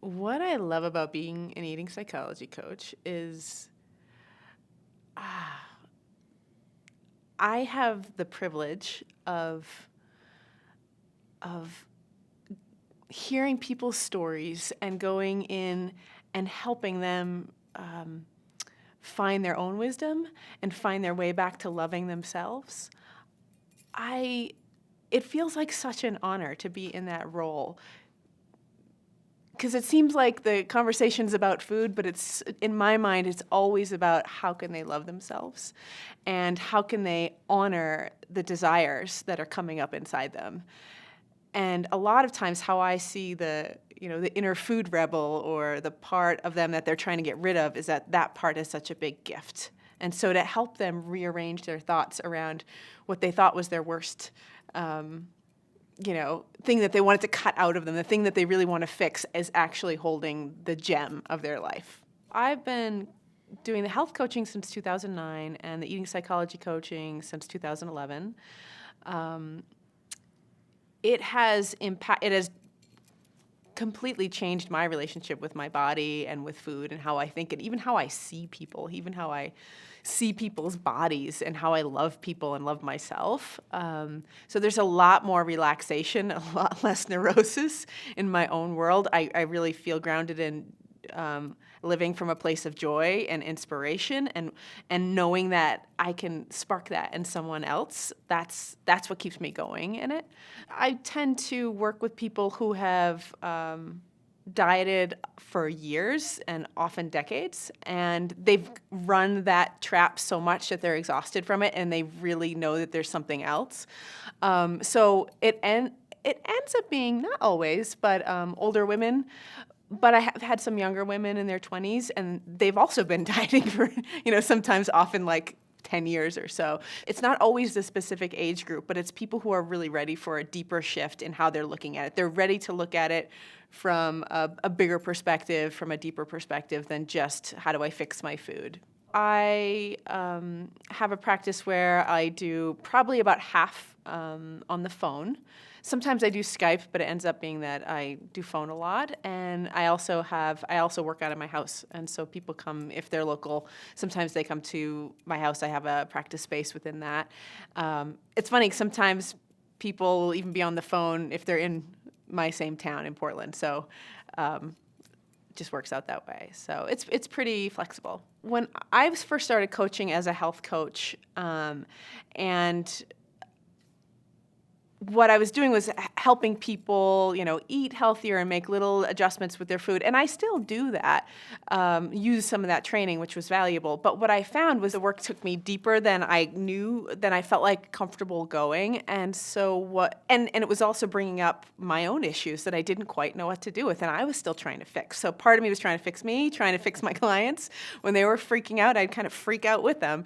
What I love about being an eating psychology coach is I have the privilege of hearing people's stories and going in and helping them find their own wisdom and find their way back to loving themselves. It feels like such an honor to be in that role, because it seems like the conversation's about food, but it's, in my mind, it's always about how can they love themselves and how can they honor the desires that are coming up inside them. And a lot of times how I see the inner food rebel, or the part of them that they're trying to get rid of, is that part is such a big gift. And so to help them rearrange their thoughts around what they thought was their worst thing that they wanted to cut out of them, the thing that they really want to fix, is actually holding the gem of their life. I've been doing the health coaching since 2009 and the eating psychology coaching since 2011. It has completely changed my relationship with my body and with food and how I think, and even how I see people, even how I see people's bodies and how I love people and love myself. So there's a lot more relaxation, a lot less neurosis in my own world. I really feel grounded in living from a place of joy and inspiration, and knowing that I can spark that in someone else. That's what keeps me going in it. I tend to work with people who have dieted for years and often decades, and they've run that trap so much that they're exhausted from it, and they really know that there's something else. So it ends up being, not always, but older women. But I have had some younger women in their 20s, and they've also been dieting for, sometimes often like 10 years or so. It's not always the specific age group, but it's people who are really ready for a deeper shift in how they're looking at it. They're ready to look at it from a bigger perspective, from a deeper perspective than just how do I fix my food. I have a practice where I do probably about half on the phone. Sometimes I do Skype, but it ends up being that I do phone a lot. And I also work out of my house. And so people come, if they're local, sometimes they come to my house. I have a practice space within that. It's funny, sometimes people will even be on the phone if they're in my same town in Portland. So just works out that way. So it's pretty flexible. When I first started coaching as a health coach, and what I was doing was helping people, eat healthier and make little adjustments with their food. And I still do that, use some of that training, which was valuable. But what I found was the work took me deeper than I knew, than I felt like comfortable going. And so and it was also bringing up my own issues that I didn't quite know what to do with. And I was still trying to fix. So part of me was trying to fix me, trying to fix my clients. When they were freaking out, I'd kind of freak out with them.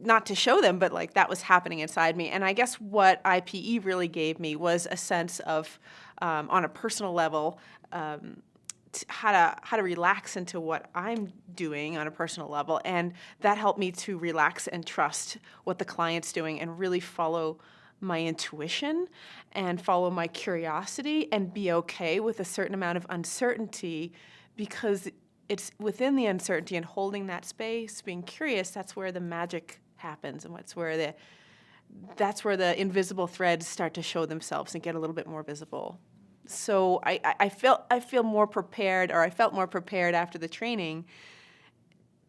Not to show them, but like that was happening inside me. And I guess what IPE really gave me was a sense of, on a personal level, how to relax into what I'm doing on a personal level. And that helped me to relax and trust what the client's doing and really follow my intuition and follow my curiosity and be okay with a certain amount of uncertainty, because it's within the uncertainty and holding that space, being curious, that's where the magic happens, and that's where the invisible threads start to show themselves and get a little bit more visible. So I feel more prepared, or I felt more prepared after the training,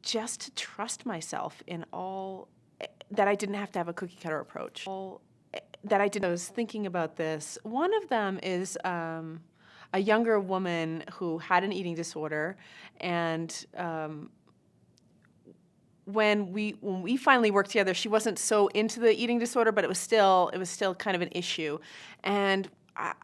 just to trust myself in all that. I didn't have to have a cookie cutter approach. I was thinking about this. One of them is a younger woman who had an eating disorder, and when we finally worked together, she wasn't so into the eating disorder, but it was still kind of an issue. And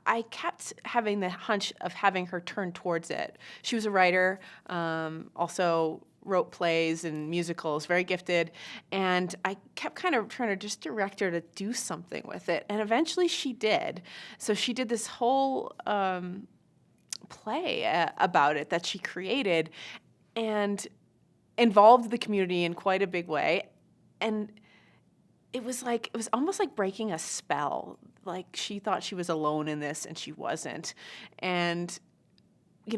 I kept having the hunch of having her turn towards it. She was a writer, also wrote plays and musicals, very gifted. And I kept kind of trying to just direct her to do something with it. And eventually she did. So she did this whole play about it that she created, and involved the community in quite a big way. And it was almost like breaking a spell. Like she thought she was alone in this and she wasn't. And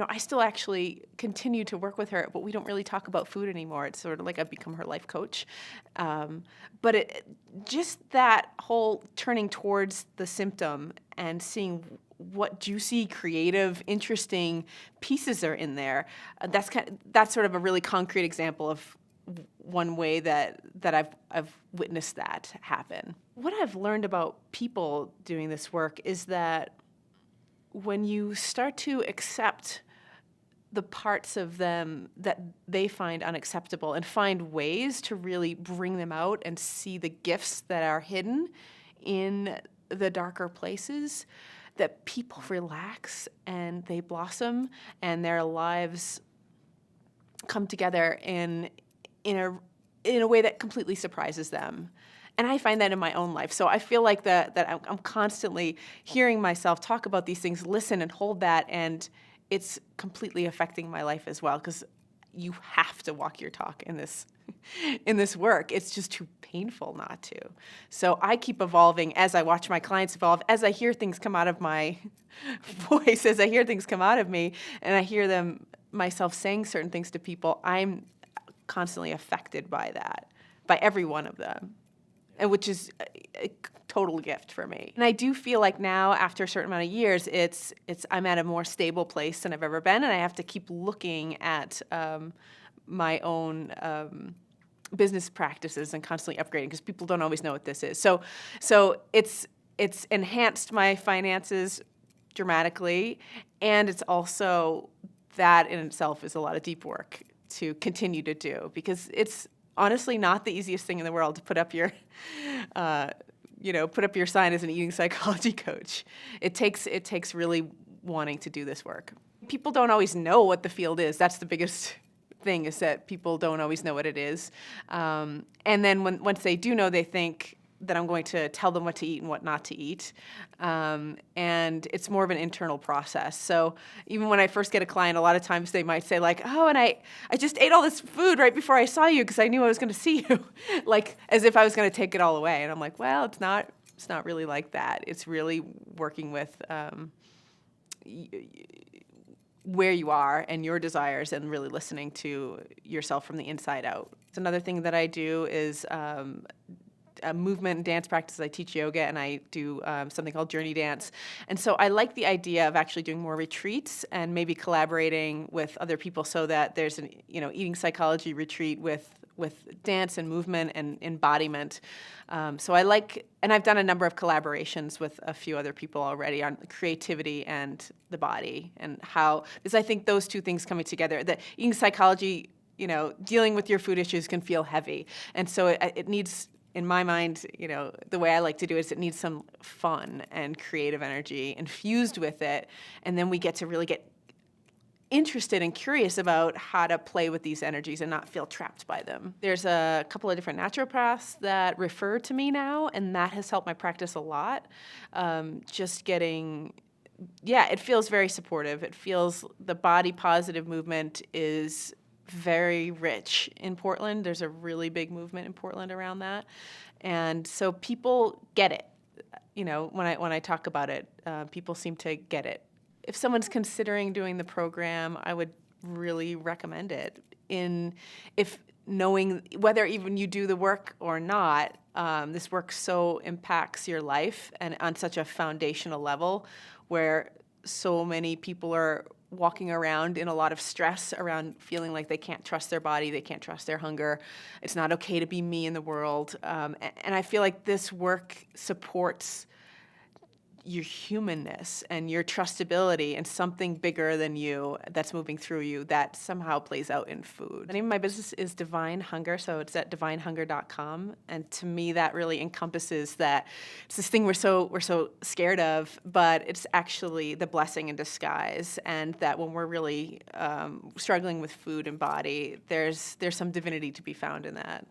I still actually continue to work with her, but we don't really talk about food anymore. It's sort of like I've become her life coach. But just that whole turning towards the symptom and seeing what juicy, creative, interesting pieces are in there. That's sort of a really concrete example of one way that I've witnessed that happen. What I've learned about people doing this work is that when you start to accept the parts of them that they find unacceptable and find ways to really bring them out and see the gifts that are hidden in the darker places, that people relax and they blossom and their lives come together in a way that completely surprises them. And I find that in my own life. So I feel like that I'm constantly hearing myself talk about these things, listen and hold that, and it's completely affecting my life as well, because you have to walk your talk in this work. It's just too painful not to. So I keep evolving as I watch my clients evolve, as I hear things come out of my voice, as I hear things come out of me, and I hear them myself saying certain things to people. I'm constantly affected by that, by every one of them, and which is a total gift for me. And I do feel like now, after a certain amount of years, I'm at a more stable place than I've ever been, and I have to keep looking at my own business practices and constantly upgrading, because people don't always know what this is. So it's enhanced my finances dramatically, and it's also, that in itself is a lot of deep work to continue to do, because it's honestly not the easiest thing in the world to put up your sign as an eating psychology coach. It takes really wanting to do this work. People don't always know what the field is. That's the biggest thing, is that people don't always know what it is. And then once they do know, they think that I'm going to tell them what to eat and what not to eat. And it's more of an internal process. So even when I first get a client, a lot of times they might say like, oh, and I just ate all this food right before I saw you because I knew I was going to see you, like as if I was going to take it all away. And I'm like, well, it's not really like that. It's really working with where you are and your desires, and really listening to yourself from the inside out. So another thing that I do is a movement and dance practice. I teach yoga, and I do something called journey dance. And so I like the idea of actually doing more retreats and maybe collaborating with other people, so that there's an eating psychology retreat with dance and movement and embodiment. So I like, and I've done a number of collaborations with a few other people already on creativity and the body, and how, because I think those two things coming together, that eating psychology, dealing with your food issues can feel heavy. And so it needs, in my mind, the way I like to do it is it needs some fun and creative energy infused with it, and then we get to really get interested and curious about how to play with these energies and not feel trapped by them. There's a couple of different naturopaths that refer to me now, and that has helped my practice a lot. Just getting, it feels very supportive. It feels, the body positive movement is very rich in Portland. There's a really big movement in Portland around that. And so people get it. When I talk about it, people seem to get it. If someone's considering doing the program, I would really recommend it. If knowing whether even you do the work or not, this work so impacts your life, and on such a foundational level, where so many people are walking around in a lot of stress around feeling like they can't trust their body, they can't trust their hunger. It's not okay to be me in the world. And I feel like this work supports your humanness and your trustability and something bigger than you that's moving through you that somehow plays out in food. The name of my business is Divine Hunger, so it's at divinehunger.com. And to me, that really encompasses that it's this thing we're so scared of, but it's actually the blessing in disguise. And that when we're really struggling with food and body, there's some divinity to be found in that.